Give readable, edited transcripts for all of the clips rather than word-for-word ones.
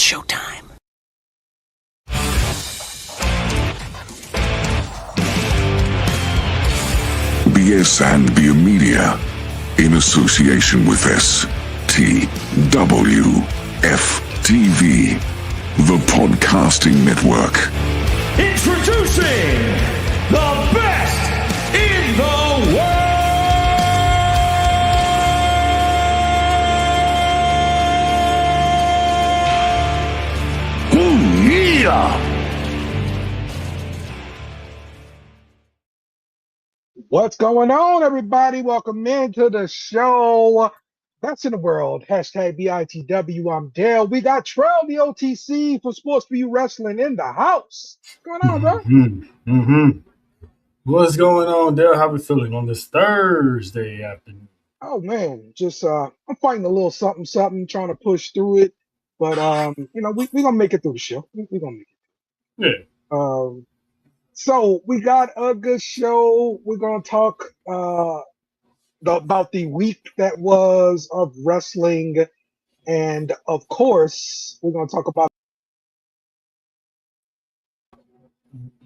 showtime. BS&B Media, in association with STWF-TV, the Podcasting Network. Introducing the best in the world! Yeah! What's going on, everybody? Welcome into the show. That's in the world. Hashtag BITW. I'm Dale. We got Trell, the OTC for Sports for You Wrestling in the house. What's going on, bro? What's going on, Dale? How we feeling on this Thursday afternoon? Oh man, just I'm fighting a little something, trying to push through it. But we're gonna make it through the show. We're gonna make it. Yeah. So we got a good show. We're gonna talk about the week that was of wrestling, and of course, we're gonna talk about,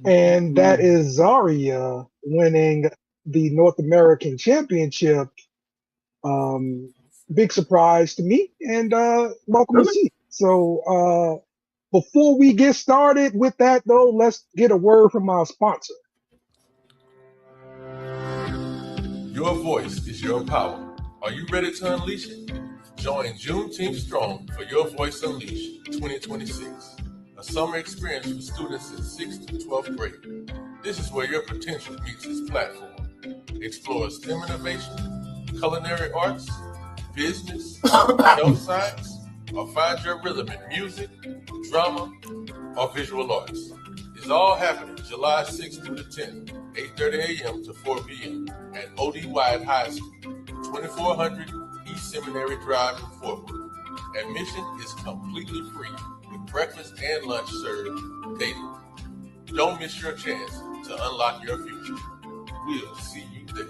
and that is Zaria winning the North American Championship. Big surprise to me, and welcome to see. So before we get started with that, though, let's get a word from our sponsor. Your voice is your power. Are you ready to unleash it? Join Juneteenth Strong for Your Voice Unleashed 2026, a summer experience for students in 6th to 12th grade. This is where your potential meets its platform. Explore STEM innovation, culinary arts, business, health science, or find your rhythm in music, drama, or visual arts. It's all happening July 6th through the 10th, 8:30 a.m. to 4 p.m. at O.D. Wyatt High School, 2400 East Seminary Drive in Fort Worth. Admission is completely free with breakfast and lunch served daily. Don't miss your chance to unlock your future. We'll see you there.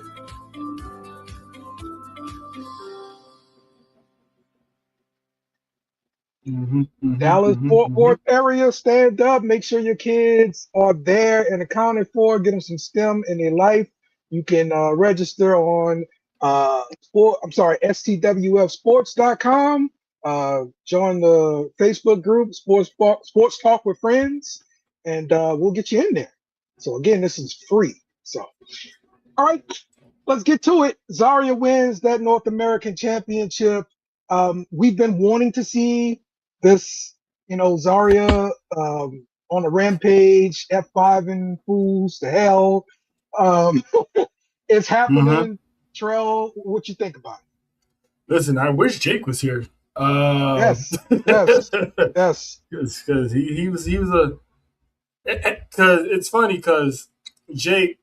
Dallas, Fort Worth area, stand up. Make sure your kids are there and accounted for. Get them some STEM in their life. You can register on STWFsports.com. Join the Facebook group, Sports Talk with Friends, and we'll get you in there. So again, this is free. So, all right, let's get to it. Zaria wins that North American Championship. We've been wanting to see this, Zaria on a rampage, F5 and fools to hell. It's happening. Trell, what you think about it? Listen, I wish Jake was here. Yes. Because he was a. Because it's funny because Jake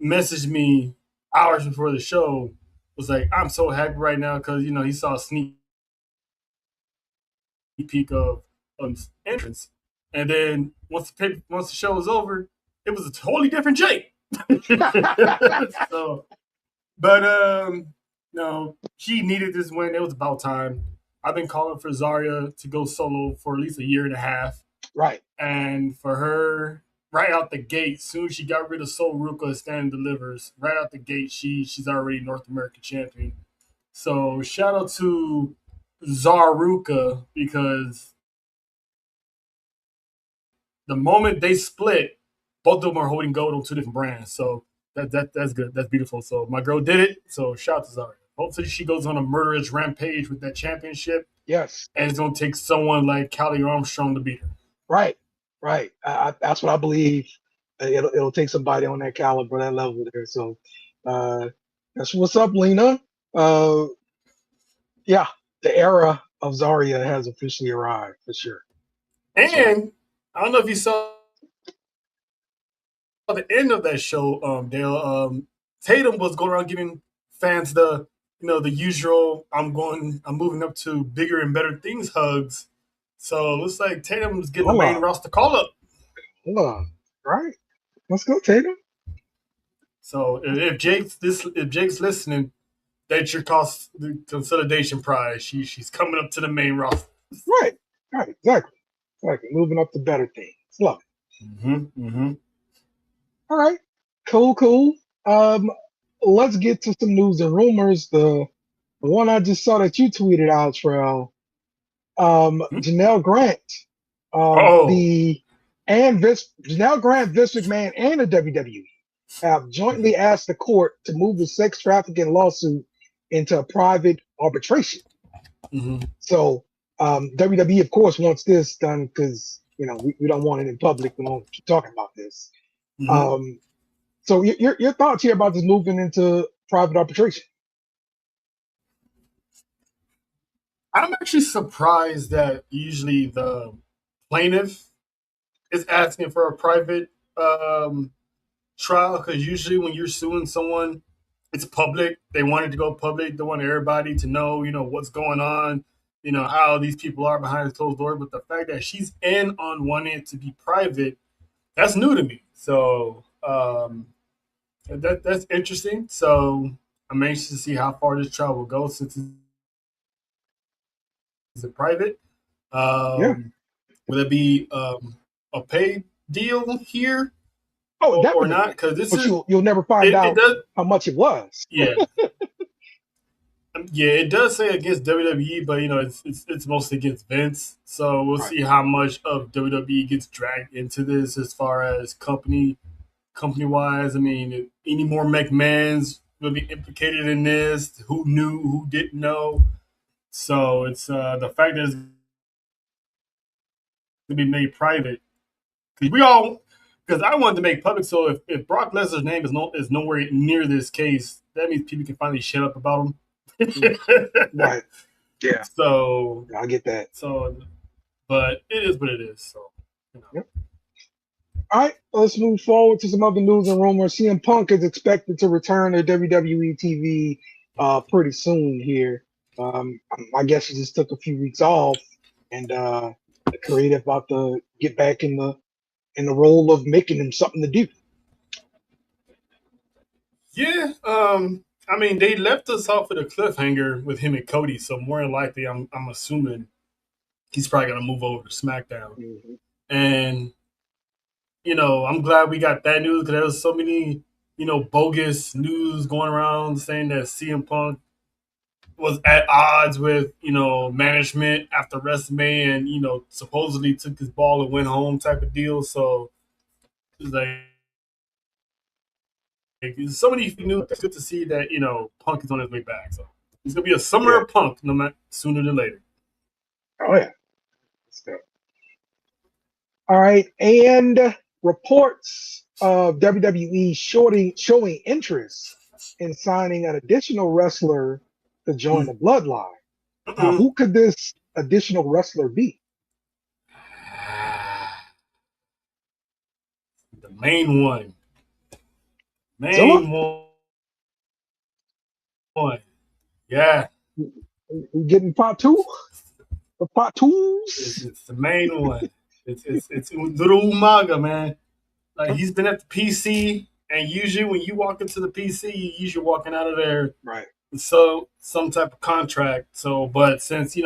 messaged me hours before the show. Was like, I'm so happy right now because he saw a sneak peek of entrance, and then once the show was over, it was a totally different Jake. So, but no, she needed this win. It was about time. I've been calling for Zaria to go solo for at least a year and a half. Right. And for her, right out the gate, soon as she got rid of Sol Ruka and Stand Delivers, right out the gate, she's already North American champion. So shout out to Zaruka, because the moment they split, both of them are holding gold on two different brands. So that's good. That's beautiful. So my girl did it. So shout out to Zaria. Hopefully she goes on a murderous rampage with that championship. Yes. And it's going to take someone like Callie Armstrong to beat her. Right. That's what I believe. It'll take somebody on that caliber, that level there. So that's what's up, Lena. Yeah, the era of Zaria has officially arrived for sure. And I don't know if you saw the end of that show, Dale. Tatum was going around giving fans the usual I'm moving up to bigger and better things hugs. So it looks like Tatum's getting the main roster call up. Hold on. Right. Let's go, Tatum. So if Jake's listening, that's your consolidation prize. She's coming up to the main roster. Right, exactly. Like moving up to better things. Love it. Mm-hmm. All right. Cool. Um, let's get to some news and rumors. The one I just saw that you tweeted out, Trell. Janelle Grant, Oh. the and Janelle Grant, Vince McMahon, and the WWE have jointly asked the court to move the sex trafficking lawsuit into a private arbitration. Mm-hmm. So WWE, of course, wants this done because we don't want it in public. We don't keep talking about this. Mm-hmm. So your thoughts here about this moving into private arbitration? I'm actually surprised that usually the plaintiff is asking for a private trial, because usually when you're suing someone, it's public. They want it to go public. They want everybody to know, what's going on, how these people are behind the closed door. But the fact that she's in on wanting it to be private, that's new to me. So that's interesting. So I'm anxious to see how far this trial will go since it's a private. Yeah. Will it be a paid deal here Oh, or definitely. not? Because this But is you'll never find it out does. how much it was. Yeah. Yeah, it does say against WWE, but it's mostly against Vince. So we'll Right. see how much of WWE gets dragged into this as far as company wise. I mean, any more McMahons will be implicated in this. Who knew? Who didn't know? So it's the fact that it's going to be made private, because I wanted to make public. So if Brock Lesnar's name is nowhere near this case, that means people can finally shut up about him. Right. Yeah. So I get that. But it is what it is. So Yep. All right, let's move forward to some other news and rumors. CM Punk is expected to return to WWE TV pretty soon here. I guess he just took a few weeks off, and the creative about to get back in the role of making him something to do. yeah, I mean they left us off with a cliffhanger with him and Cody. So more than likely, I'm assuming he's probably gonna move over to SmackDown. Mm-hmm. And I'm glad we got that news, because there was so many bogus news going around saying that CM Punk was at odds with management after WrestleMania, and supposedly took his ball and went home type of deal. So it's like so many news. It's good to see that Punk is on his way back. So it's gonna be a summer Yeah. of Punk, no matter sooner than later. Oh yeah. Let's go. All right, and reports of WWE showing interest in signing an additional wrestler to join the Bloodline. Now, who could this additional wrestler be? The main one. Yeah. We getting part two? The part twos? It's the main one. It's little Umaga, man. Like, he's been at the PC, and usually when you walk into the PC, you usually walking out of there Right. with some type of contract. So, but since he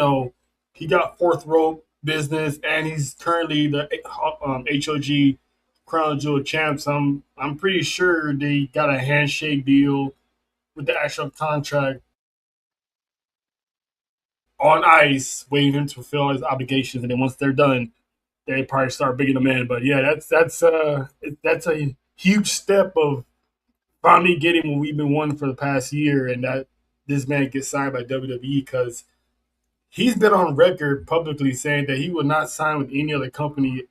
got fourth rope business, and he's currently the HOG Crown Jewel champs, I'm pretty sure they got a handshake deal with the actual contract on ice, waiting him to fulfill his obligations, and then once they're done, they probably start bringing them in. But yeah, that's a huge step of finally getting what we've been wanting for the past year, and that this man gets signed by WWE, because he's been on record publicly saying that he would not sign with any other company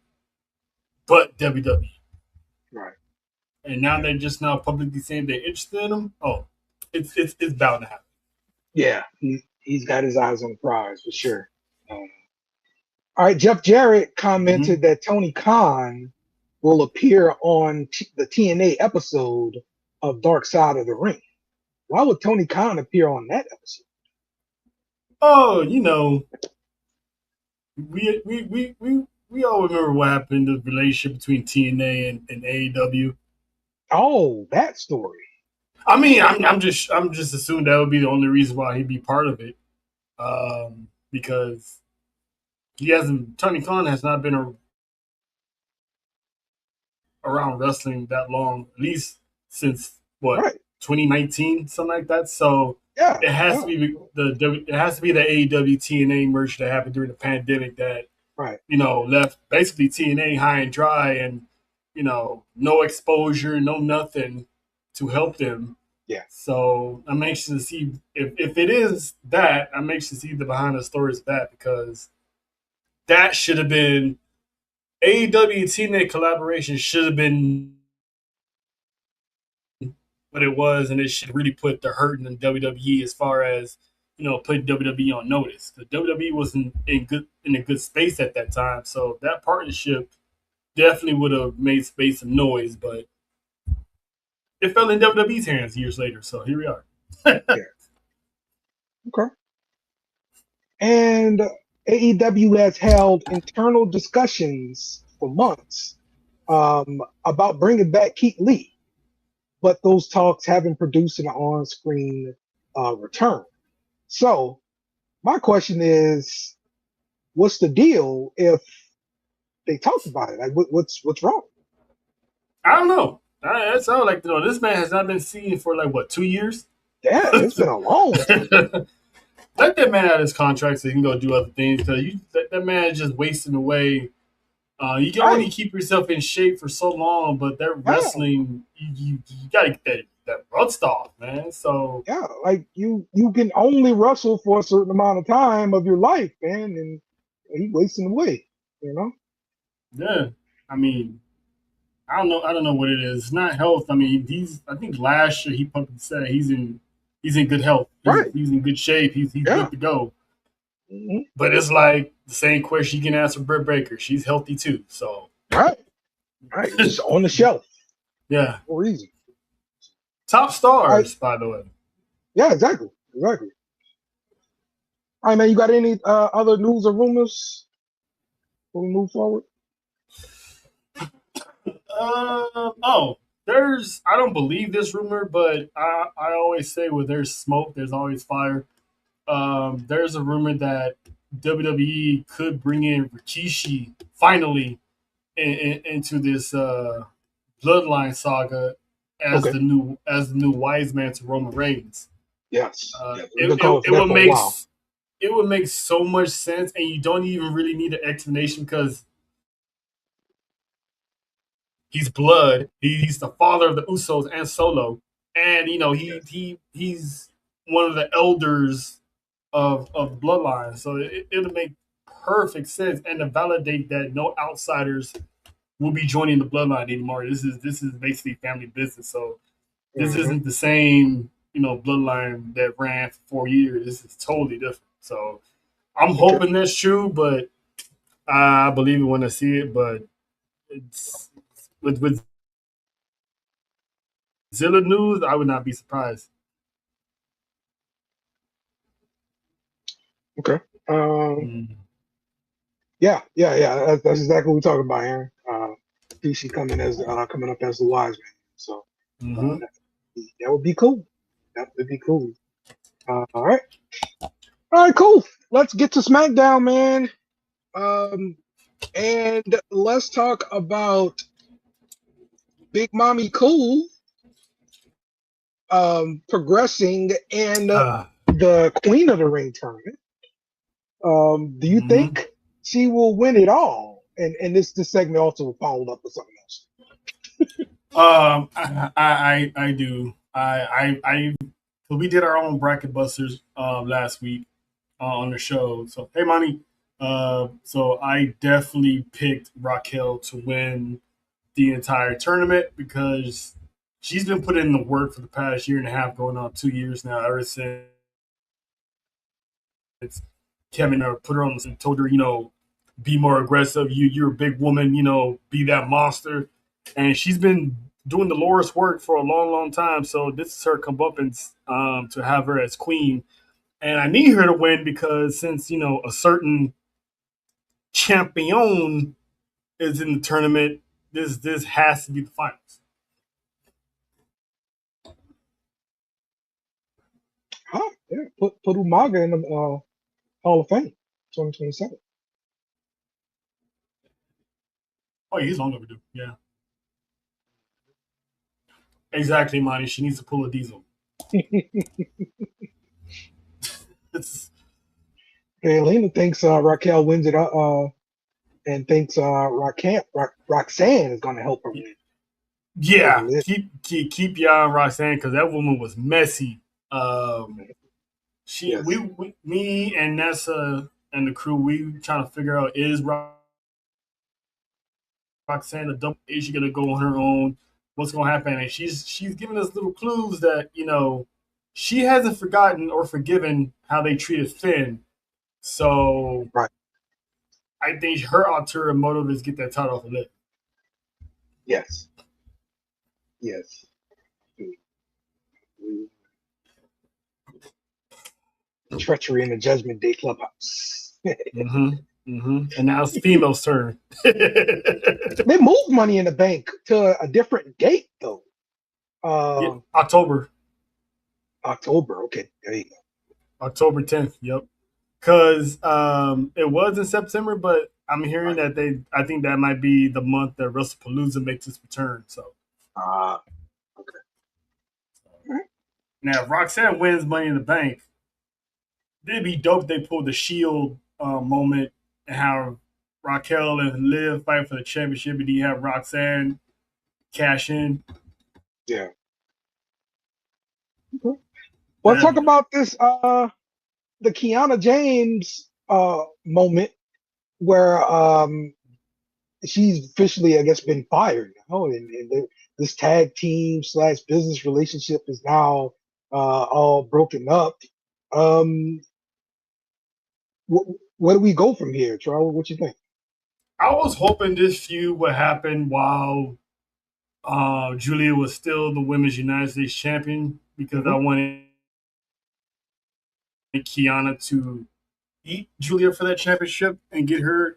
but WWE. Right. And now they're just now publicly saying they're interested in him. Oh, it's bound to happen. Yeah, he's got his eyes on the prize for sure. All right, Jeff Jarrett commented that Tony Khan will appear on the TNA episode of Dark Side of the Ring. Why would Tony Khan appear on that episode? Oh, we all remember what happened in the relationship between TNA and AEW. Oh, that story. I mean, I'm just assuming that would be the only reason why he'd be part of it, because Tony Khan has not been around wrestling that long, at least since what Right. 2019, something like that. So Yeah. it has to Yeah. be it has to be the AEW TNA merger that happened during the pandemic that Right. left basically TNA high and dry and no exposure, no nothing to help them. Yeah. So I'm anxious to see if it is that. I'm anxious to see the behind the stories of that because that should have been AEW and TNA collaboration should have been what it was, and it should really put the hurt in WWE as far as putting WWE on notice. The WWE wasn't in a good space at that time, so that partnership definitely would have made some noise, but it fell in WWE's hands years later. So here we are. Yeah. Okay. And AEW has held internal discussions for months about bringing back Keith Lee, but those talks haven't produced an on-screen return. So my question is, what's the deal if they talked about it? Like, what's wrong? I don't know. That's all like this man has not been seen for like what 2 years. Yeah, it's been a long time. Let that man out of his contract so he can go do other things because that man is just wasting away. You can only Right? keep yourself in shape for so long, but that Yeah, wrestling, you gotta get that rust off, man. So yeah. Like you can only wrestle for a certain amount of time of your life, man, and he wasting away. You know? yeah, I mean, I don't know what it is. It's not health. I mean, I think last year he publicly said he's in good health. Right? He's in good shape. He's Yeah. good to go. Hmm. But it's like the same question you can ask for Britt Baker. She's healthy too. So Right. Right. Just on the shelf yeah, for a reason. top All right. stars by the way. Yeah. Exactly. Exactly. All right, man. You got any other news or rumors before we move forward? Oh, I don't believe this rumor, but I always say where there's smoke, there's always fire. There's a rumor that WWE could bring in Rikishi finally into this bloodline saga Okay. as the new wise man to Roman Reigns. Yes. Uh, Yeah. We've it, been it, calling for it that would for a make while. it would make so much sense, and you don't even really need an explanation because he's blood. He's the father of the Usos and Solo, and Yes. he's one of the elders of the bloodline. So it'll make perfect sense, and to validate that no outsiders will be joining the bloodline anymore. This is basically family business. So this Hmm. isn't the same bloodline that ran for 4 years. This is totally different. So I'm Okay. hoping that's true, but I believe it when I see it. But it's with Zilla news, I would not be surprised. Okay. Um. Mm. Yeah. Yeah. Yeah. That's exactly what we're talking about, Aaron. PC coming up as the wise man. So Mm-hmm. that would be cool. That would be cool. All right. All right. Cool. Let's get to SmackDown, man. Um. And let's talk about Big Mommy Cool progressing in the Queen of the Ring tournament. Do you Mm-hmm. think she will win it all? And this segment also followed up with something else. I do. So we did our own bracket busters last week on the show. So hey, Money. So I definitely picked Raquel to win the entire tournament because she's been putting in the work for the past year and a half, going on 2 years now. Ever since Kevin put her on and told her, be more aggressive. You're a big woman, be that monster. And she's been doing the Lord's work for a long, long time. So this is her comeuppance to have her as queen. And I need her to win because since a certain champion is in the tournament, this has to be the finals. Huh? Yeah. Put Umaga in the Hall of Fame, 2027. Oh, yeah, he's long overdue. Yeah, exactly, Monty. She needs to pull a diesel. It's And Lena thinks Raquel wins it, and thinks Roxanne is going to help her win. yeah. Over Keep your eye on Roxanne because that woman was messy. Um, Yes. me and Nessa and the crew, we trying to figure out is Roxanne a double? Is she gonna go on her own? What's gonna happen? And she's giving us little clues that she hasn't forgotten or forgiven how they treated Finn. So Right. I think her ulterior motive is get that title off the lip. Yes. Yes. Treachery in the Judgment Day clubhouse. And now it's female's turn. They moved Money in the Bank to a different date though. Yeah, October October. Okay, there you go. October 10th. Yep. Because it was in September, but I'm hearing Right. that I think that might be the month that WrestlePalooza makes its return. So Okay. All right. now, if Roxanne wins Money in the Bank, it'd be dope if they pulled the Shield moment and how Raquel and Liv fight for the championship, and you have Roxanne cash in. Yeah. Okay. Well, talk about this. The Kiana James moment where she's officially, I guess, been fired. And this tag team / business relationship is now all broken up. Um, where do we go from here, Charles? What you think? I was hoping this feud would happen while Julia was still the Women's United States champion because I wanted Kiana to beat Julia for that championship and give her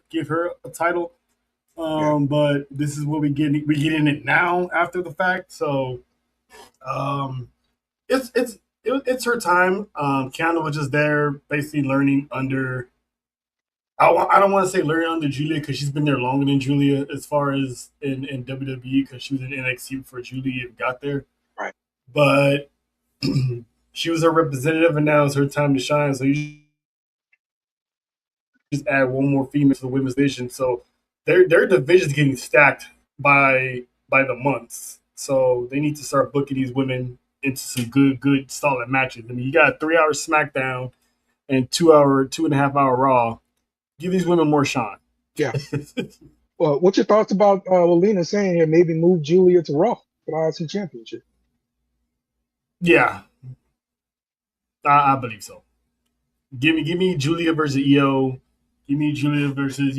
a title. Yeah. But this is what we get in it now after the fact. So um, it's her time. Kiana was just there, basically learning under. I don't want to say learning under Julia because she's been there longer than Julia as far as in WWE because she was in NXT before Julia got there. Right. But she was her representative, and now it's her time to shine. So you just add one more female to the women's division. So their division's getting stacked by the months. So they need to start booking these women into some good solid matches. I mean, you got a 3-hour SmackDown and 2.5 hour Raw. Give these women more shine. Yeah. Well, what's your thoughts about what Lena's saying here? Maybe move Julia to Raw for the IC Championship. Yeah, I believe so. Give me Julia versus EO. Give me Julia versus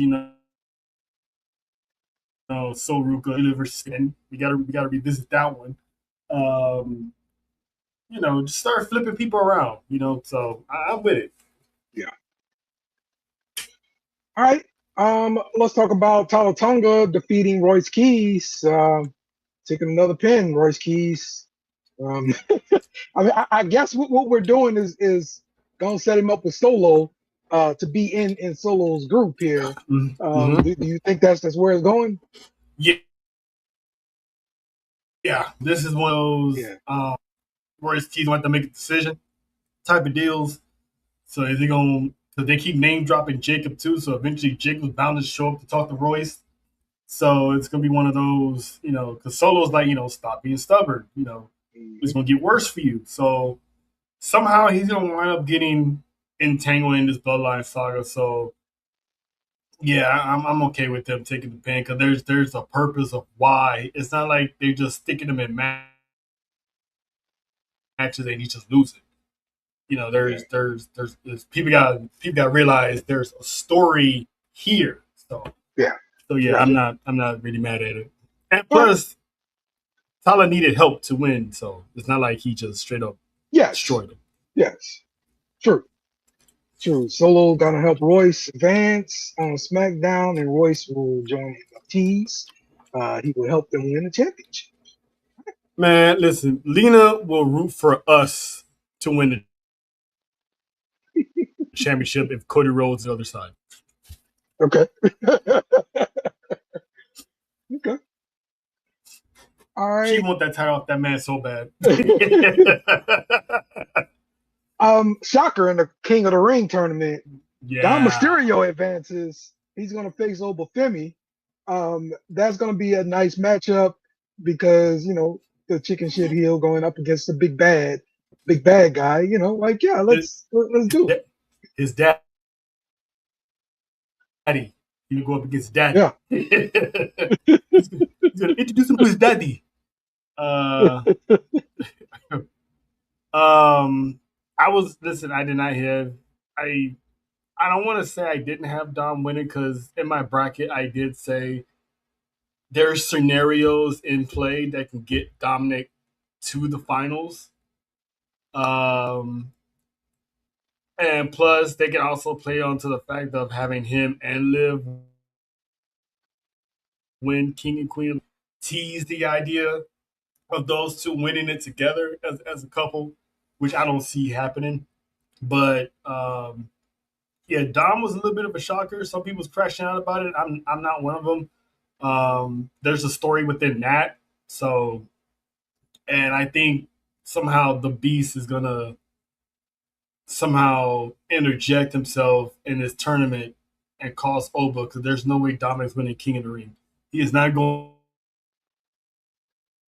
Sol Ruka. Julia versus Skin. We gotta revisit that one. Just start flipping people around. So I'm with it. Yeah. All right. Let's talk about Talatonga defeating Royce Keys. Taking another pin, Royce Keys. I mean, I guess what we're doing is gonna set him up with Solo to be in Solo's group here. Mm-hmm. Do you think that's where it's going? Yeah. This is one of those Royce Keys want to make a decision type of deals. So is he going? Because they keep name dropping Jacob too. So eventually Jacob's bound to show up to talk to Royce. So it's gonna be one of those, because Solo's like, stop being stubborn. It's gonna get worse for you. So somehow he's gonna wind up getting entangled in this bloodline saga. So yeah, I'm okay with them taking the pin because there's a purpose of why. It's not like they're just sticking them in matches and he's just losing. There's people got to realize there's a story here. So Yeah. I'm not really mad at it. And plus, Tyler needed help to win, so it's not like he just straight up destroyed him. Yes. True. Solo gonna help Royce advance on SmackDown, and Royce will join NFTs. He will help them win the championship. Man, listen, Lena will root for us to win the championship if Cody Rhodes is the other side. Okay. All She right. want that title off that man so bad. Shocker in the King of the Ring tournament. Dom Yeah. Mysterio advances. He's gonna face Obafemi. That's gonna be a nice matchup because the chicken shit heel going up against the big bad guy. Like yeah, His, let's his, do it. da- his daddy. He would go up against daddy. Yeah. He's gonna introduce him to his daddy. Uh, I was listen. I did not have. I I don't want to say I didn't have Dom winning because in my bracket I did say there's scenarios in play that can get Dominic to the finals. Um, and plus they can also play onto the fact of having him and Liv win King and Queen. Tease the idea of those two winning it together as a couple, which I don't see happening. But yeah, Dom was a little bit of a shocker. Some people's crashing out about it. I'm not one of them. There's a story within that. So, and I think somehow the Beast is gonna somehow interject himself in this tournament and cause Oba because there's no way Dominic's winning King of the Ring. He is not going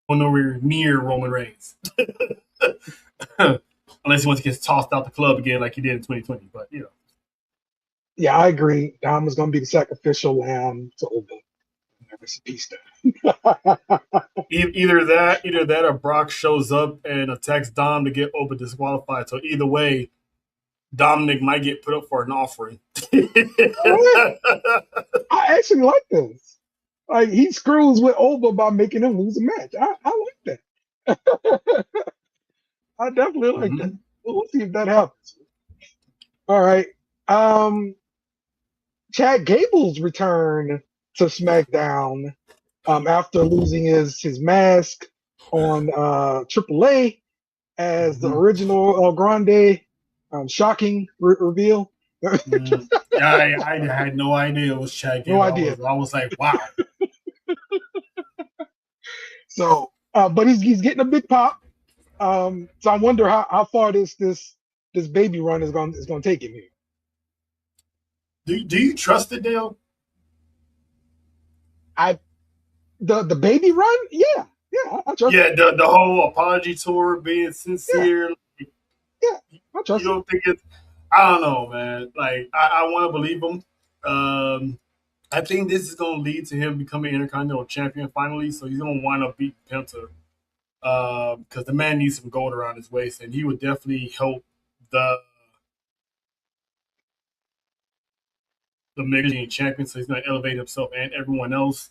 nowhere near Roman Reigns. Unless he wants to get tossed out the club again like he did in 2020. But Yeah, I agree. Dom is gonna be the sacrificial lamb to Oba. Rest in peace, either that or Brock shows up and attacks Dom to get Oba disqualified. So either way, Dominic might get put up for an offering. I actually like this. Like he screws with Oba by making him lose a match. I like that. I definitely like that. Mhm. We'll see if that happens. All right. Um, Chad Gable's return to SmackDown after losing his mask on AAA as the Mhm. original El Grande. Shocking reveal. I had no idea it was Chad No Gable. idea. I was like, wow. So, but he's getting a big pop. So I wonder how far this baby run is going to take him here. Do you trust it, Dale? I the baby run, yeah, I trust Yeah, it. the whole apology tour being Yeah, sincere. yeah, I You trust it. don't think it's? I don't know, man. Like I want to believe him. I think this is going to lead to him becoming Intercontinental Champion finally. So he's going to wind up beating Penta because the man needs some gold around his waist, and he would definitely help the Mexican champion. So he's going to elevate himself and everyone else.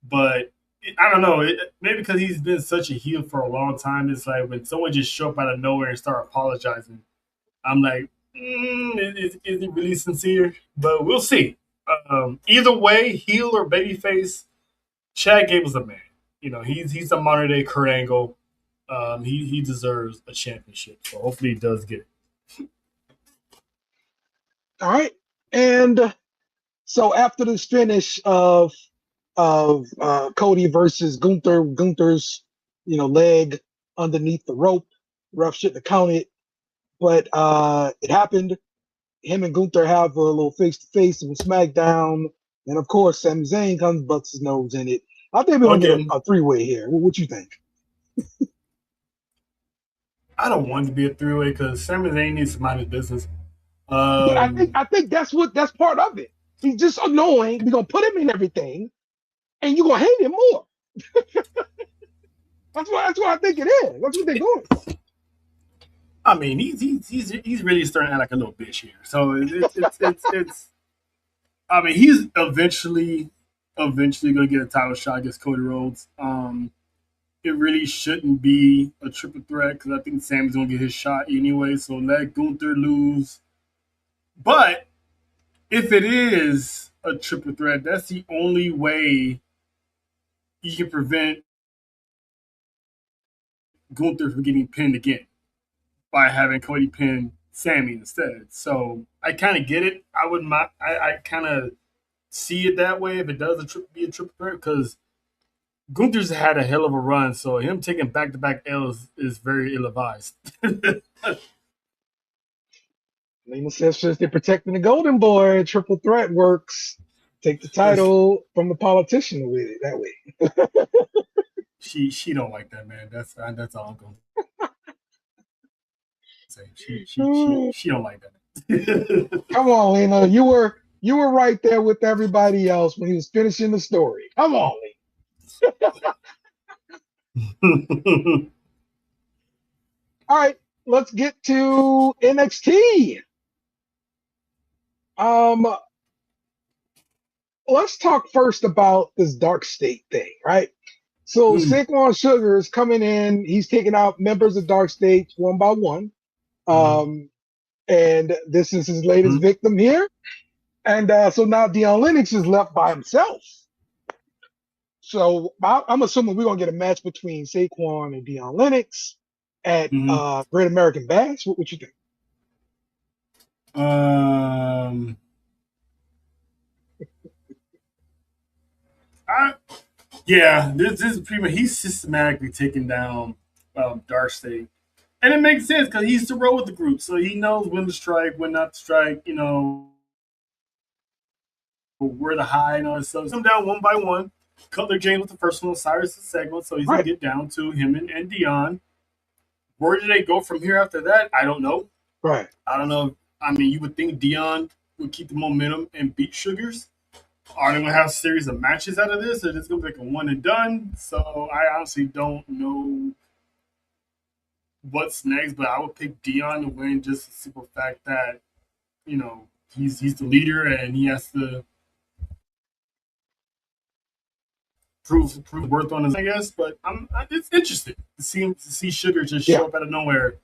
But I don't know. Maybe because he's been such a heel for a long time, it's like when someone just show up out of nowhere and start apologizing, I'm like, is he really sincere? But we'll see. Either way, heel or babyface, Chad Gable's a man. He's a modern day Kurt Angle. He deserves a championship. So hopefully he does get it. All right, and so after this finish of Cody versus Gunther, Gunther's leg underneath the rope, ref shouldn't have counted, but it happened. Him and Gunther have a little face to face with SmackDown, and of course, Sami Zayn comes, butts his nose in it. I think we're gonna get Again, a three-way here. What you think? I don't want it to be a three-way because Sami Zayn needs to mind his business. But I think Um, I think that's part of it. He's just annoying. We're gonna put him in everything, and you're gonna hate him more. That's what I think it is. That's what they're doing. I mean, he's really starting to act like a little bitch here. So it's. I mean, he's eventually going to get a title shot against Cody Rhodes. It really shouldn't be a triple threat because I think Sami's going to get his shot anyway. So let Gunther lose. But if it is a triple threat, that's the only way you can prevent Gunther from getting pinned again by having Cody pin Sami instead. So I kind of get it. I kind of see it that way if it does be a triple threat because Gunther's had a hell of a run, so him taking back-to-back L's is very ill-advised. Lena says since they're protecting the golden boy, triple threat works. Take the title from the politician with it that way. She don't like that, man. That's all I'm going to say. She don't like that. Come on, Lena. You were right there with everybody else when he was finishing the story. Come on, Lena. All right, let's get to NXT. Let's talk first about this dark state thing, right? So Saquon Sugar is coming in. He's taking out members of Dark State one by one. And this is his latest victim here. And so now Dion Lennox is left by himself. So I'm assuming we're going to get a match between Saquon and Dion Lennox at Great American Bash. What you think? This is pretty much he's systematically taking down Dark State, and it makes sense because he used to roll with the group, so he knows when to strike, when not to strike. You know, where to hide and all that stuff. Come down one by one. Cutler James with the first one, Cyrus the second one, so he's gonna get down to him and Dion. Where do they go from here after that? I don't know. Right. I don't know. I mean, you would think Dion would keep the momentum and beat Sugars. Are they going to have a series of matches out of this, or is it going to be like a one and done? So I honestly don't know what's next, but I would pick Dion to win just the simple fact that, you know, he's the leader and he has to prove worth on his, I guess. But it's interesting to see Sugar just show up out of nowhere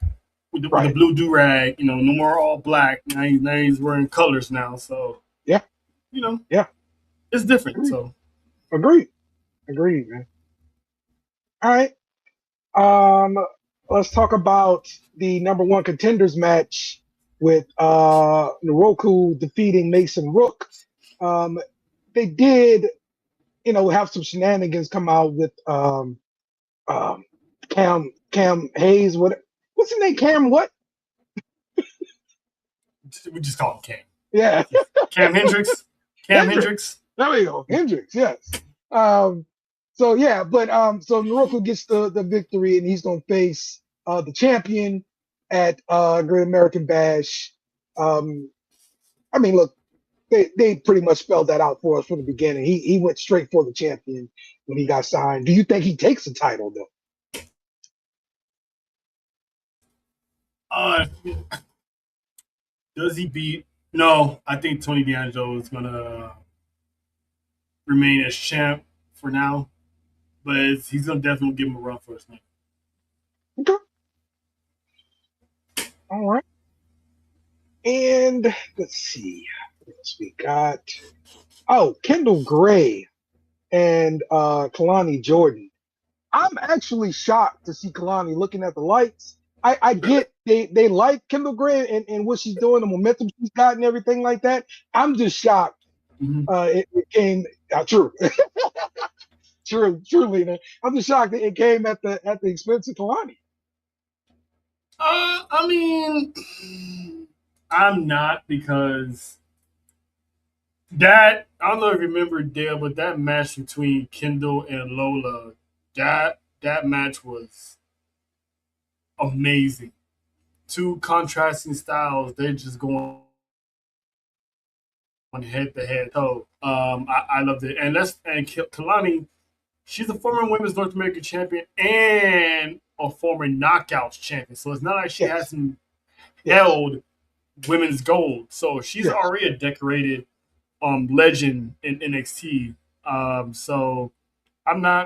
with the blue do-rag, you know, no more all black. Now he's wearing colors now, so you know, it's different. Agreed. So agreed, man. All right, let's talk about the number one contenders match with Naroku defeating Mason Rook. They did, you know, have some shenanigans come out with Cam Hayes. What's his name? Cam what? we just call him Cam. Yeah. Cam Hendricks. Hendricks. There we go. Hendricks, yes. So Naroku gets the victory and he's gonna face the champion at Great American Bash. I mean, look, they pretty much spelled that out for us from the beginning. He went straight for the champion when he got signed. Do you think he takes the title though? Does he beat? No, I think Tony D'Angelo is gonna remain as champ for now, but he's gonna definitely give him a run for his name. Okay. All right. And let's see what else we got. Oh, Kendall Gray and Kalani Jordan. I'm actually shocked to see Kalani looking at the lights. I get they like Kendall Gray and what she's doing, the momentum she's got and everything like that. I'm just shocked. It came true. True, Lena. I'm just shocked that it came at the expense of Kalani. I mean, I'm not, because that, I don't know if you remember, Dale, but that match between Kendall and Lola, that match was amazing. Two contrasting styles, they're just going head to head. So I loved it. And Kalani, she's a former women's North American champion and a former knockouts champion. So it's not like she hasn't held women's gold. So she's already a decorated legend in NXT. So I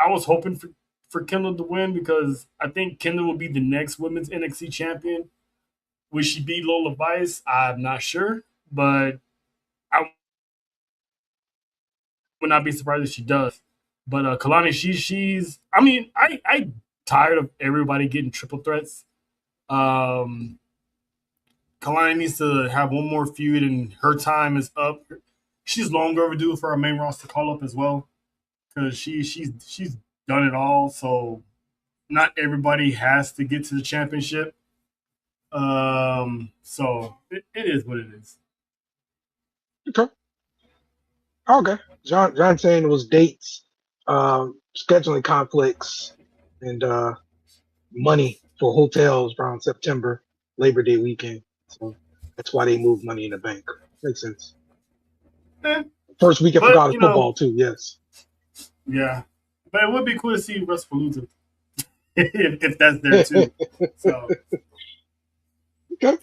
was hoping for Kendall to win, because I think Kendall will be the next women's NXT champion. Will she beat Lola Vice? I'm not sure, but I would not be surprised if she does. But Kalani, she's. I mean, I tired of everybody getting triple threats. Kalani needs to have one more feud, and her time is up. She's long overdue for our main roster call up as well. because she's done it all. So not everybody has to get to the championship. So it is what it is. Okay. Okay. John saying it was dates, scheduling conflicts, and money for hotels around September, Labor Day weekend. So that's why they moved Money in the Bank. Makes sense. Eh, First weekend for but college football too. Yes. yeah. But it would be cool to see Ruspalooza if that's there too. So, Okay.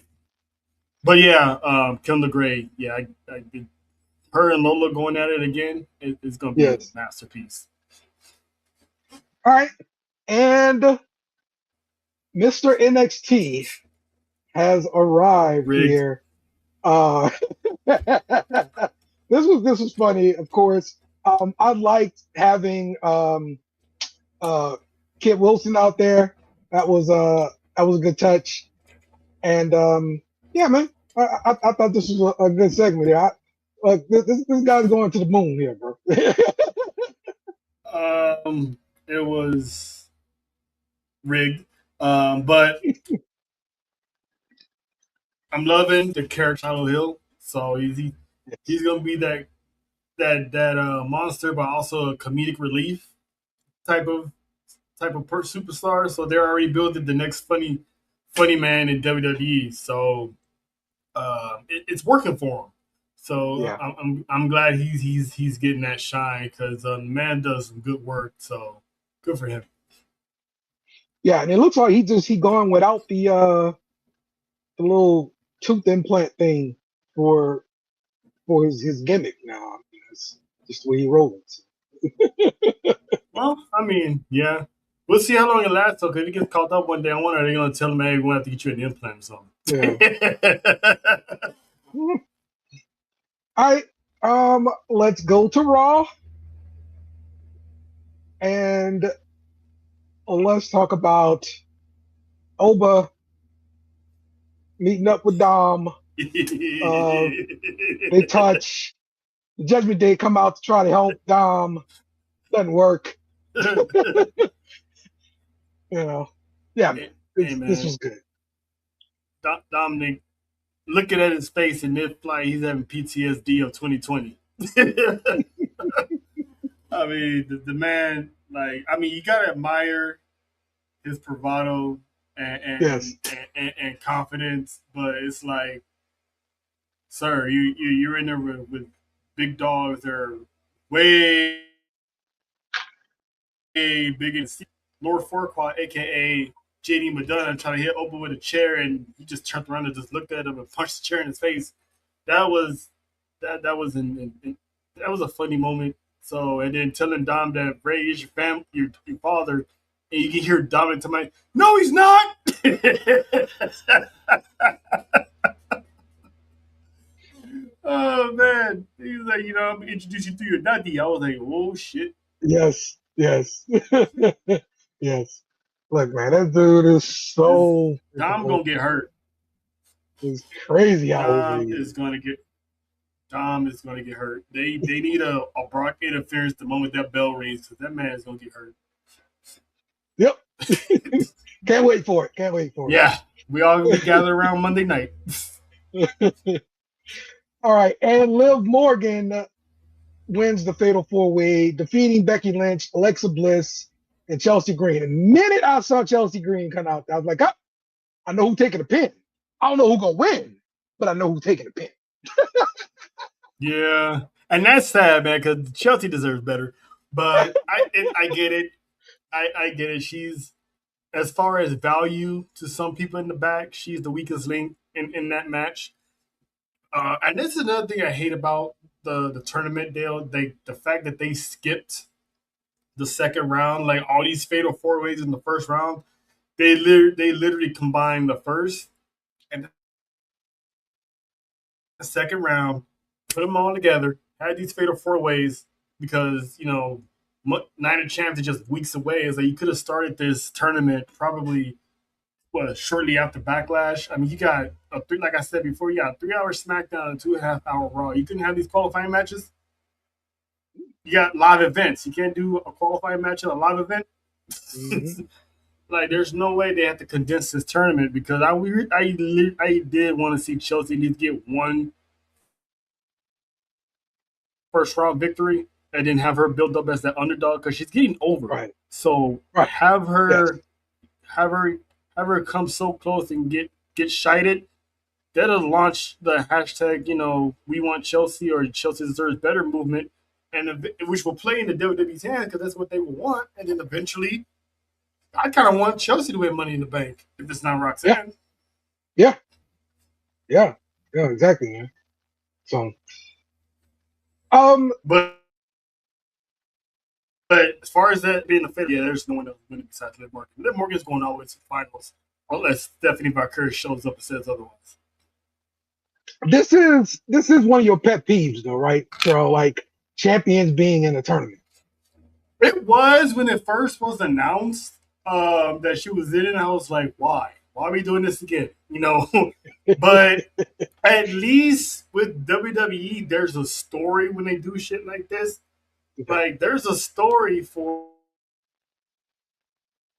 but yeah, Kim LeGray, yeah, her and Lola going at it again is going to be a Yes. masterpiece. All right. And Mr. NXT has arrived Rigged. here. This was funny, of course. I liked having Kit Wilson out there. That was a good touch. And yeah, man, I thought this was a good segment here. This guy's going to the moon here, bro. Um, it was rigged. But I'm loving the character Shiloh Hill. So he's gonna be that monster, but also a comedic relief type of superstar. So they're already building the next funny man in WWE. So it's working for him. So Yeah, I'm glad he's getting that shine because the man does some good work. So good for him. yeah, and it looks like he going without the little tooth implant thing for his gimmick now. I mean, it's just the way he rolls. Well, I mean, yeah. We'll see how long it lasts. So, if he gets caught up one day, I wonder are they going to tell him, hey, we're going to have to get you an implant or Yeah. something. All right. Let's go to Raw and let's talk about Oba meeting up with Dom. They touch. The Judgment Day come out to try to help Dom. Doesn't work. Yeah, man. Hey, man. This was good. Dominic looking at his face and it's like he's having PTSD of 2020. I mean, the man, like, I mean, you gotta admire his bravado Yes. and confidence, but it's like, sir, you're in there with big dogs that are way bigger. Lord Farquaad, aka JD Madonna, trying to hit Oba with a chair, and he just turned around and just looked at him and punched the chair in his face. That was that was that was a funny moment. So, and then telling Dom that Ray is your family, your father, and you can hear Dominic to my, no, he's not. Oh man, he was like, I'm gonna introduce you to your daddy. I was like, oh shit. Yes. Yes. Yes. Look, man, that dude is so. Dom gonna get hurt. It's crazy how over Dom he is gonna get hurt. They need a Brock interference the moment that bell rings because that man is gonna get hurt. Yep. Can't wait for it. Can't wait for it. Yeah, we all gonna gather around Monday night. All right, and Liv Morgan wins the Fatal 4-Way, defeating Becky Lynch, Alexa Bliss, and Chelsea Green. The minute I saw Chelsea Green come out, I was like, I know who's taking the pin. I don't know who's gonna win, but I know who's taking the pin. Yeah, and that's sad, man, because Chelsea deserves better. But I get it. I get it. She's, as far as value to some people in the back, she's the weakest link in that match. And this is another thing I hate about the tournament deal. The fact that they skipped the second round, like all these fatal 4-ways in the first round, they literally combined the first and the second round, put them all together, had these fatal 4-ways because Night of Champs is just weeks away. It's like you could have started this tournament probably shortly after Backlash. I mean, you got like I said before, you got a 3-hour SmackDown and 2.5-hour Raw. You couldn't have these qualifying matches. you got live events. You can't do a qualifying match in a live event. Mhm. Like, there's no way they have to condense this tournament because I did want to see Chelsea at least get one first round victory and then have her build up as that underdog because she's getting over. Right. So Right. Yes. have her have her come so close and get shited. That'll launch the hashtag, we want Chelsea or Chelsea deserves better movement, and which will play in the WWE's hand because that's what they will want. And then eventually, I kind of want Chelsea to win Money in the Bank if it's not Yeah. Roxanne. Yeah. Yeah. Yeah. Exactly, man. So, But as far as that being a failure, there's no one else winning besides Liv Morgan. Liv Morgan's going all the way to the finals unless Stephanie Valkyrie shows up and says otherwise. this is one of your pet peeves, though, right? So, like champions being in a tournament. It was when it first was announced that she was in it. I was like, why? Why are we doing this again? But at least with WWE, there's a story when they do shit like this. Okay. Like, there's a story for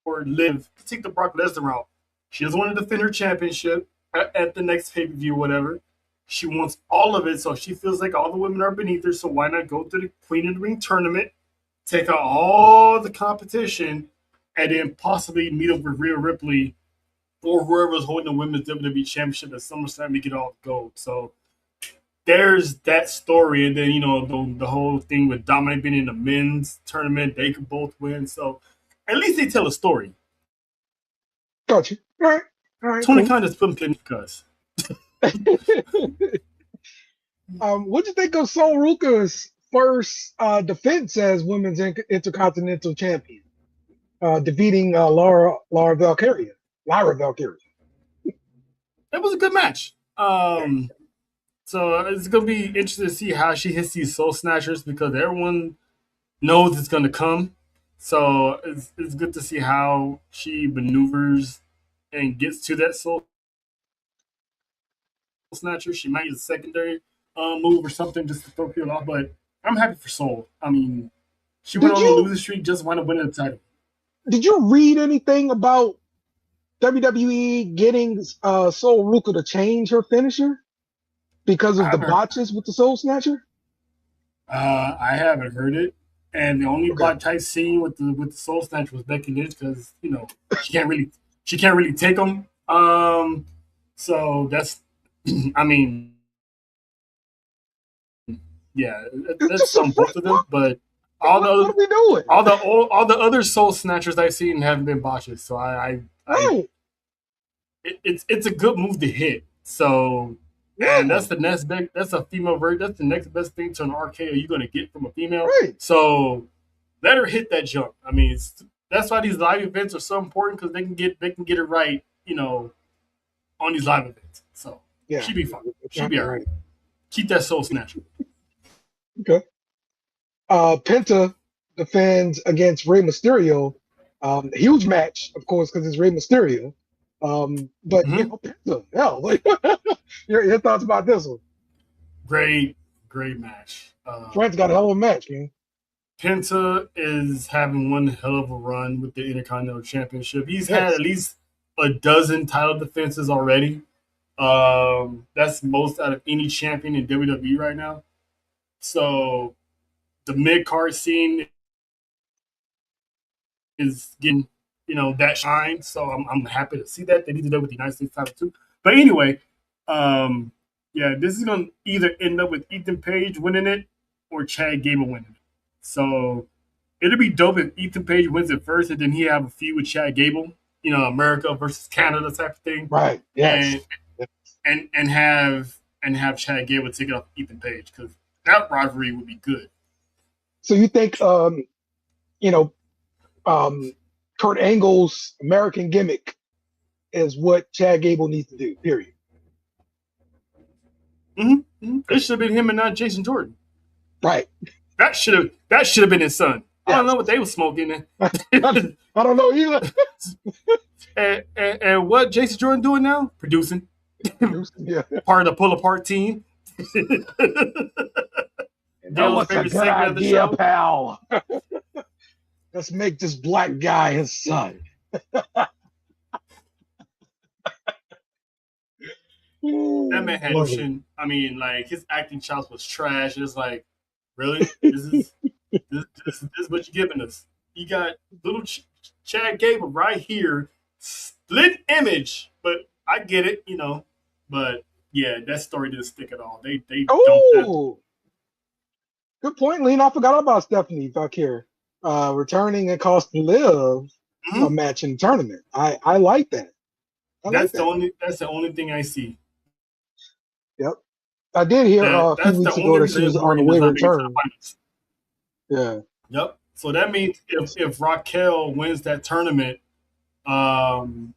Liv to take the Brock Lesnar route. She doesn't want to defend her championship at the next pay per view, whatever. She wants all of it, so she feels like all the women are beneath her. So why not go to the Queen of the Ring tournament, take out all the competition, and then possibly meet up with Rhea Ripley or whoever's holding the women's WWE championship at SummerSlam to get all the gold. So there's that story, and then the whole thing with Dominic being in the men's tournament, they could both win. So at least they tell a story. Got you. All right. Tony Cool. Khan just put him because. What'd you think of Sol Ruka's first defense as women's intercontinental champion, defeating Lara Valkyria? It was a good match. So it's gonna be interesting to see how she hits these soul snatchers because everyone knows it's gonna come. So it's good to see how she maneuvers and gets to that soul snatcher. She might use a secondary move or something just to throw people off, but I'm happy for Soul. I mean, she went on a losing streak, just wound up winning the title. Did you read anything about WWE getting Sol Ruka to change her finisher because of the botches with the Soul Snatcher? I haven't heard it, and the only botch I've seen with the Soul Snatcher was Becky Lynch because she can't really take them. So that's, I mean, yeah, that's on both of them, but. What are we doing? All the other Soul Snatchers I've seen haven't been botches, so it's a good move to hit. So, and that's the next big. That's a female version. That's the next best thing to an RKO you're gonna get from a female. Right. So, let her hit that jump. I mean, that's why these live events are so important because they can get it right. On these live events. So she'd be fine. She'd be all right. Keep that Soul Snatcher. Okay. Penta defends against Rey Mysterio. Huge match, of course, because it's Rey Mysterio. But Penta, hell, like, your thoughts about this one? Great match. Trent's got a hell of a match, man. Penta is having one hell of a run with the Intercontinental Championship. He's had at least a dozen title defenses already. That's most out of any champion in WWE right now. So the mid-card scene is getting, that shine. So I'm happy to see that. They need to do it with the United States title too. But anyway, this is going to either end up with Ethan Page winning it or Chad Gable winning it. So it'll be dope if Ethan Page wins it first and then he have a feud with Chad Gable, America versus Canada type of thing. Right. Yes. And have Chad Gable take it off Ethan Page because that rivalry would be good. So you think, Kurt Angle's American gimmick is what Chad Gable needs to do, period. Mm-hmm. It should have been him and not Jason Jordan. Right. That should have been his son. Yes. I don't know what they were smoking. I don't know either. and what Jason Jordan doing now? Producing. Yeah. Part of the pull apart team. That Dale's was a favorite good segment of the idea, show. pal. Let's make this black guy his son. That man had motion. I mean, like his acting chops was trash. It's like, really? This is what you're giving us. You got little Chad Gable right here, split image, but I get it, you know. But yeah, that story didn't stick at all. They dumped that. Oh, good point, Lean. I forgot about Stephanie Valkyrie returning and costing Liv a Mhm. match in the tournament. I like that. I like that. That's the only thing I see. Yep. I did hear a few That's the weeks ago only that she reason was Liv on the Morgan way does to not make it to the return. finals. Yeah. Yep. So that means if Raquel wins that tournament, um,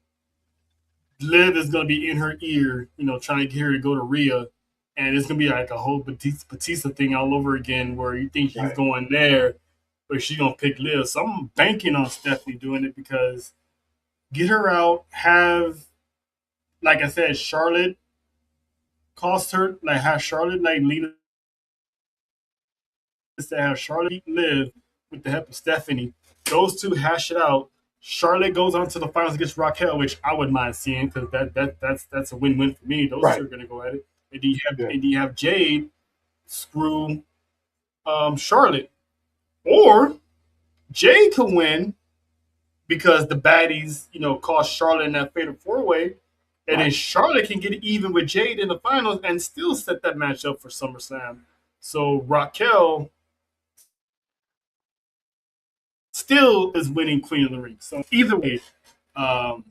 Liv is going to be in her ear, you know, trying to get her to go to Rhea. And it's going to be like a whole Batista thing all over again where you think she's Right. going there, but she's going to pick Liv. So I'm banking on Stephanie doing it because get her out, have, like I said, Charlotte cost her, like have Charlotte, like Lena to have Charlotte Liv with the help of Stephanie. Those two hash it out. Charlotte goes on to the finals against Raquel, which I wouldn't mind seeing because that's a win-win for me. Those Right. two are going to go at it. And do you have Yeah. and do you have Jade screw Charlotte, or Jade could win because the baddies, you know, cost Charlotte in that fatal four-way, and then Charlotte can get even with Jade in the finals and still set that match up for SummerSlam. So Raquel still is winning Queen of the Ring. So either way, um,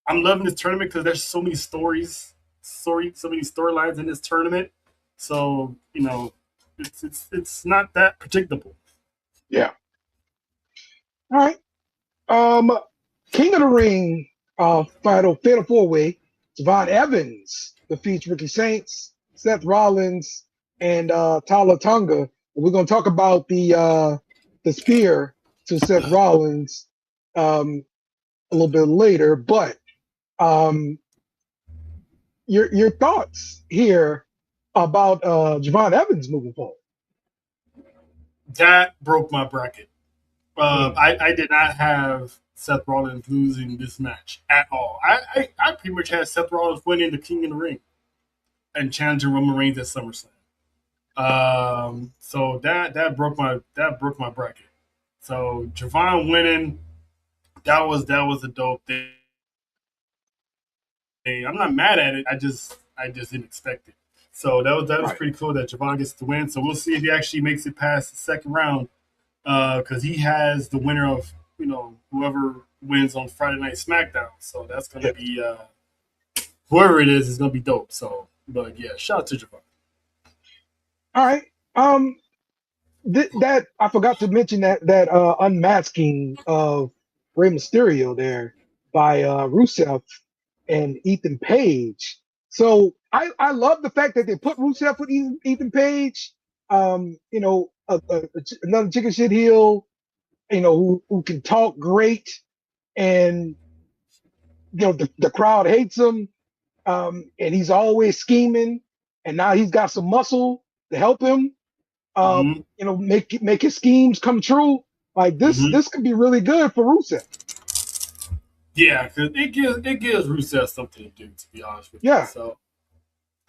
I'm loving this tournament because there's so many stories, so many storylines in this tournament. So you know, it's not that predictable. Yeah. All right. King of the Ring fatal four-way. Javon Evans defeats Ricky Saints, Seth Rollins, and Tala Tonga. We're gonna talk about the spear to Seth Rollins a little bit later, but um, your thoughts here about Javon Evans moving forward? That broke my bracket. Mm. I did not have Seth Rollins losing this match at all. I pretty much had Seth Rollins winning the King of the Ring and challenging Roman Reigns at SummerSlam. So that broke my bracket. So Javon winning, that was a dope thing. I'm not mad at it. I just didn't expect it. So that was Right. pretty cool that Javon gets to win. So we'll see if he actually makes it past the second round. Because he has the winner of, you know, whoever wins on Friday Night SmackDown. So that's going to be whoever it is going to be dope. So, but yeah, shout out to Javon. All right. That I forgot to mention that unmasking of Rey Mysterio there by Rusev and Ethan Page. So I love the fact that they put Rusev with Ethan Page. You know, another chicken shit heel. You know, who can talk great, and you know the crowd hates him. And he's always scheming. And now he's got some muscle to help him. Mm-hmm. You know, make his schemes come true. Like this, Mm-hmm. this could be really good for Rusev. Yeah, because it gives Rusev something to do, to be honest with you. Yeah. So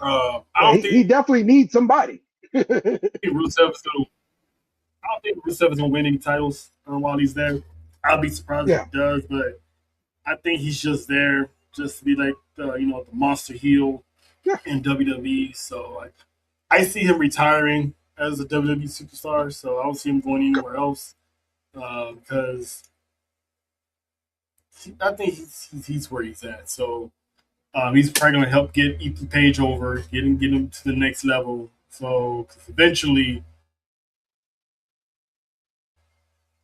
Yeah, I don't he definitely needs somebody. think Rusev is going. I don't think Rusev is going to win any titles while he's there. I'll be surprised Yeah. if he does, but I think he's just there just to be like you know, the monster heel Yeah. in WWE. So I see him retiring as a WWE superstar. So I don't see him going anywhere else because I think he's where he's at. So he's probably going to help get Ethan Page over, get him to the next level. So 'cause eventually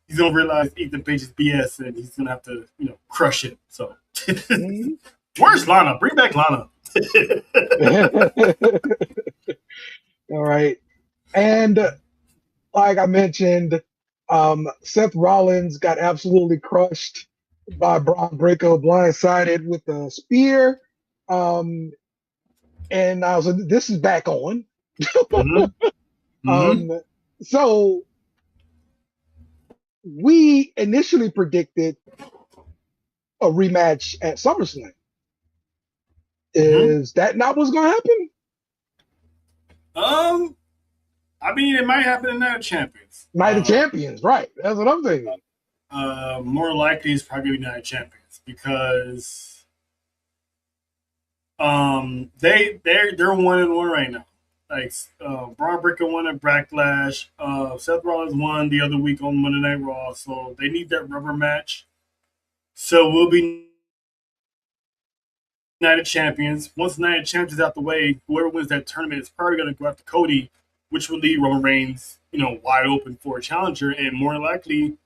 he's going to realize Ethan Page is BS and he's going to have to, you know, crush it. So Mhm. where's Lana? Bring back Lana. All right. And like I mentioned, Seth Rollins got absolutely crushed by Braun Breaker, blindsided with a spear. And I was like, this is back on. Mm-hmm. Mm-hmm. So we initially predicted a rematch at SummerSlam. Mhm. Is that not what's going to happen? I mean, it might happen in Night of Champions. Night of Champions, right? That's what I'm thinking. More likely, it's probably Night of Champions because they're 1-1 right now. Like Braun Breaker won at Backlash. Seth Rollins won the other week on Monday Night Raw, so they need that rubber match. So we'll be Night of Champions. Once Night of Champions is out the way, whoever wins that tournament is probably going to go after Cody, which would leave Roman Reigns, wide open for a challenger, and more likely,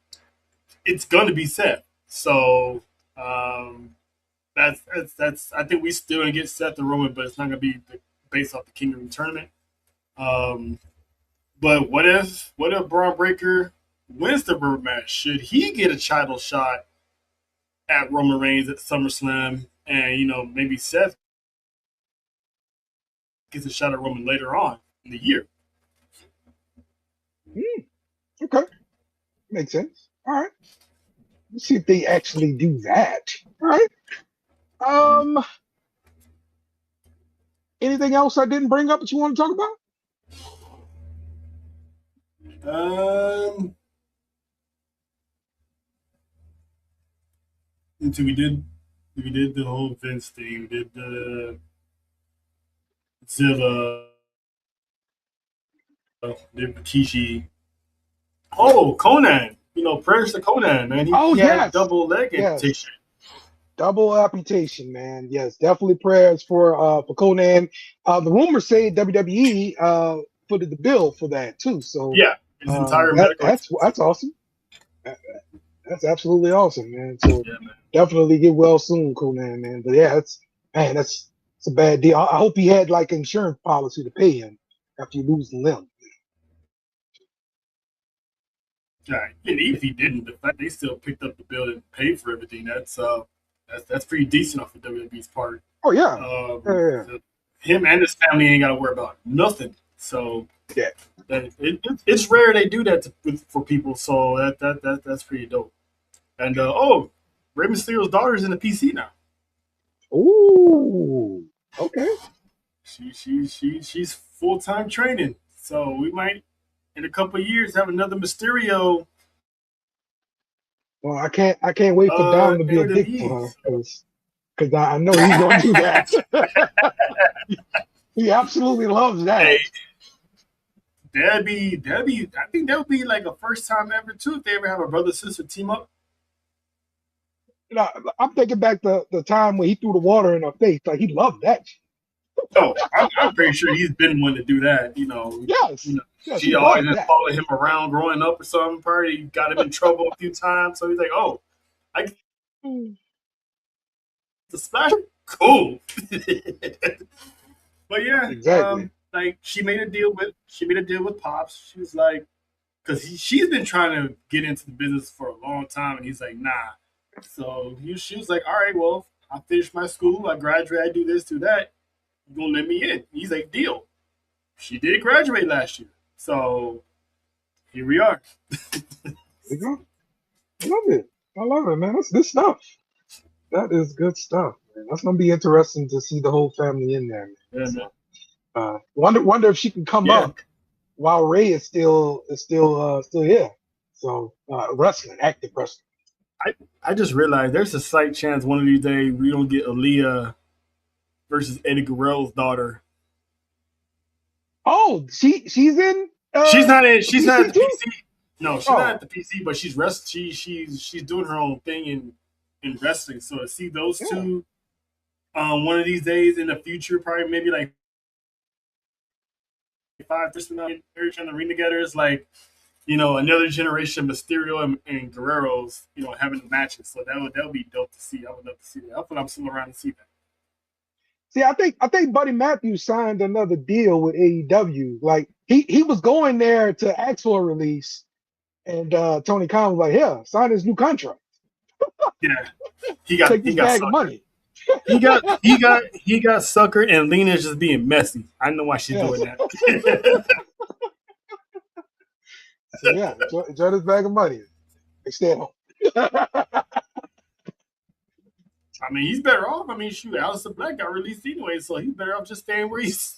it's going to be Seth. So that's. I think we still going to get Seth and Roman, but it's not going to be based off the Kingdom tournament. But what if Braun Breaker wins the rubber match? Should he get a title shot at Roman Reigns at SummerSlam? And maybe Seth gets a shot at Roman later on in the year. Okay, makes sense. All right, let's see if they actually do that. All right. Anything else I didn't bring up that you want to talk about? And so we did the whole Vince thing. We did the Zilla, did Rikishi. Oh, Conan. Prayers to Conan, man. He had yes, double leg yes. amputation. Double amputation, man. Yes, definitely prayers for Conan. The rumors say WWE footed the bill for that too. So Yeah, his entire medical. That's awesome. That's absolutely awesome, man. So Yeah, man. definitely get well soon, Conan, man. But yeah, that's a bad deal. I hope he had like insurance policy to pay him after you lose the limb. Yeah, and even if he didn't, the fact they still picked up the bill and paid for everything, that's pretty decent off of WWE's part. Oh yeah. So him and his family ain't got to worry about nothing. So yeah, it's rare they do that for people. So that's pretty dope. And Rey Mysterio's daughter's in the PC now. Ooh, okay. She's full-time training. So we might in a couple of years have another Mysterio. Well, I can't wait for Dom to be a dick for her because I know he's going to do that. He absolutely loves that. Hey, that'd be. I think that would be like a first time ever too if they ever have a brother sister team up. I'm thinking back to the time when he threw the water in her face. Like he loved that. Oh, I'm pretty sure he's been one to do that. Yes. She always been following him around growing up or something. Probably got him in trouble a few times. So he's like, "Oh, I get the splash, cool." But yeah, exactly. Like she made a deal with Pops. She was like, because she's been trying to get into the business for a long time, and he's like, nah. So she was like, all right, well, I finished my school, I graduate, I do this, do that. You gonna let me in? He's like, deal. She did graduate last year, so here we are. There you go. I love it, man. That's good stuff. That is good stuff, man. That's gonna be interesting to see the whole family in there, man. Yeah, so, wonder if she can come up while Ray is still here. So active wrestling. I just realized there's a slight chance one of these days we don't get Aaliyah versus Eddie Guerrero's daughter. Oh, she's in. She's not at the PC. No, she's not at the PC, but she's she's doing her own thing in wrestling. So to see those two, one of these days in the future, probably maybe like 5 years from now, they're trying to ring together. It's like another generation of Mysterio and Guerrero's having matches. So that would be dope to see. I would love to see that. Hopefully, I'm still around to see that. See, I think Buddy Matthews signed another deal with AEW. Like he was going there to ask for a release, and Tony Khan was like, "Yeah, sign his new contract." Yeah, he got bag of money. he got suckered, and Lena's just being messy. I know why she's doing that. So yeah, enjoy this bag of money. They stay at home. I mean, he's better off. I mean, shoot, Aleister Black got released anyway, so he's better off just staying where he's.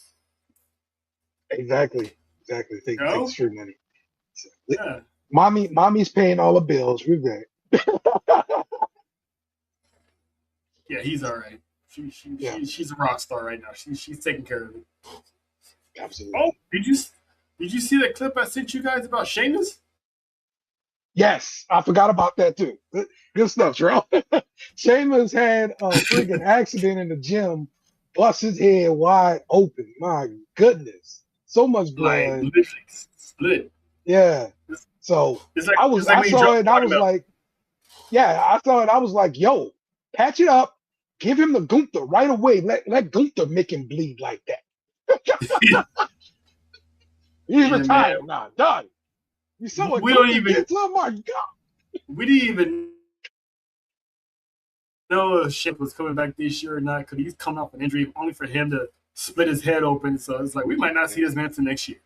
Exactly. Take the street money. So, Yeah. Mommy's paying all the bills. We're good. Yeah, he's all right. She's a rock star right now. She's taking care of it. Absolutely. Oh, did you see that clip I sent you guys about Sheamus? Yes, I forgot about that too. Good stuff, Terrell. Sheamus had a freaking accident in the gym, bust his head wide open. My goodness, so much blood. Like literally split. Yeah. So like, I saw it. And I was like, I saw it. I was like, yo, patch it up. Give him the Gunther right away. Let Gunther make him bleed like that. He's retired now. Done. You saw what Gunther did to him? My God. We didn't even know if Sheamus was coming back this year or not because he's coming off an injury only for him to split his head open. So it's like we might not see this man until next year.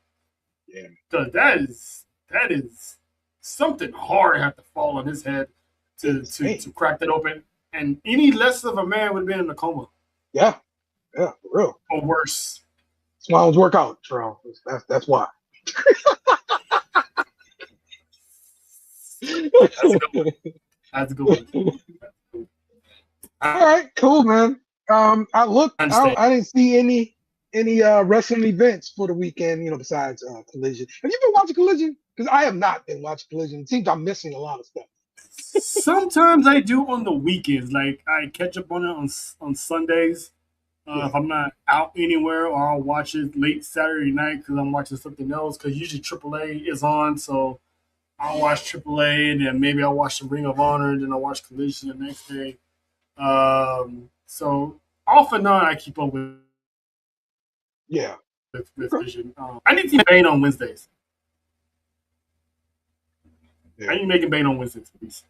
Yeah. Because that is something hard have to fall on his head to crack that open. And any less of a man would have been in a coma. Yeah, for real. Or worse. Smiles work out, Terrell. That's why. That's a good one. All right, cool, man. I didn't see any wrestling events for the weekend, besides Collision. Have you been watching Collision? Because I have not been watching Collision. It seems I'm missing a lot of stuff. Sometimes I do on the weekends. Like I catch up on it on Sundays. If I'm not out anywhere, or I'll watch it late Saturday night because I'm watching something else. Because usually AAA is on, so I'll watch AAA, and then maybe I'll watch the Ring of Honor, and then I'll watch Collision the next day. So off and on, I keep up with Vision. I need to see Bane on Wednesdays. Yeah. I need making Bane on Wednesdays, please.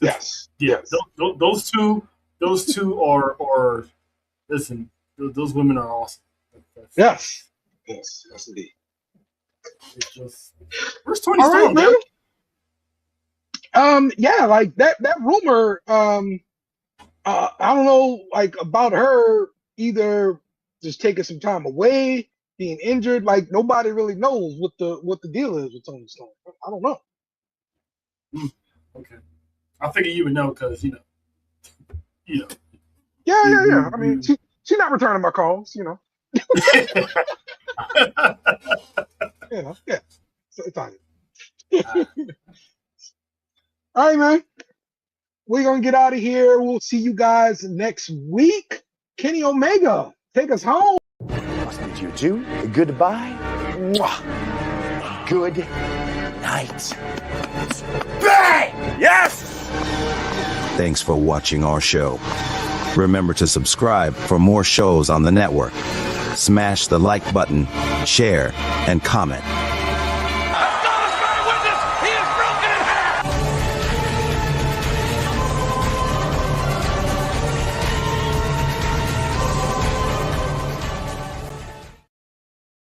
Yes. Yeah. Yes. Those two are listen. Those women are awesome. Yes, indeed. It's just where's Tony All Storm, right, man? Yeah, like that rumor. I don't know, like about her either just taking some time away, being injured. Like nobody really knows what the deal is with Tony Storm. I don't know. Okay, I figure you would know because you know. Yeah. I mean, she's not returning my calls, Yeah. So it's on you. All right, man. We're gonna get out of here. We'll see you guys next week. Kenny Omega, take us home. Must bid you two a goodbye. Mwah. Good night. Bang! Yes! Thanks for watching our show. Remember to subscribe for more shows on the network. Smash the like button, share, and comment.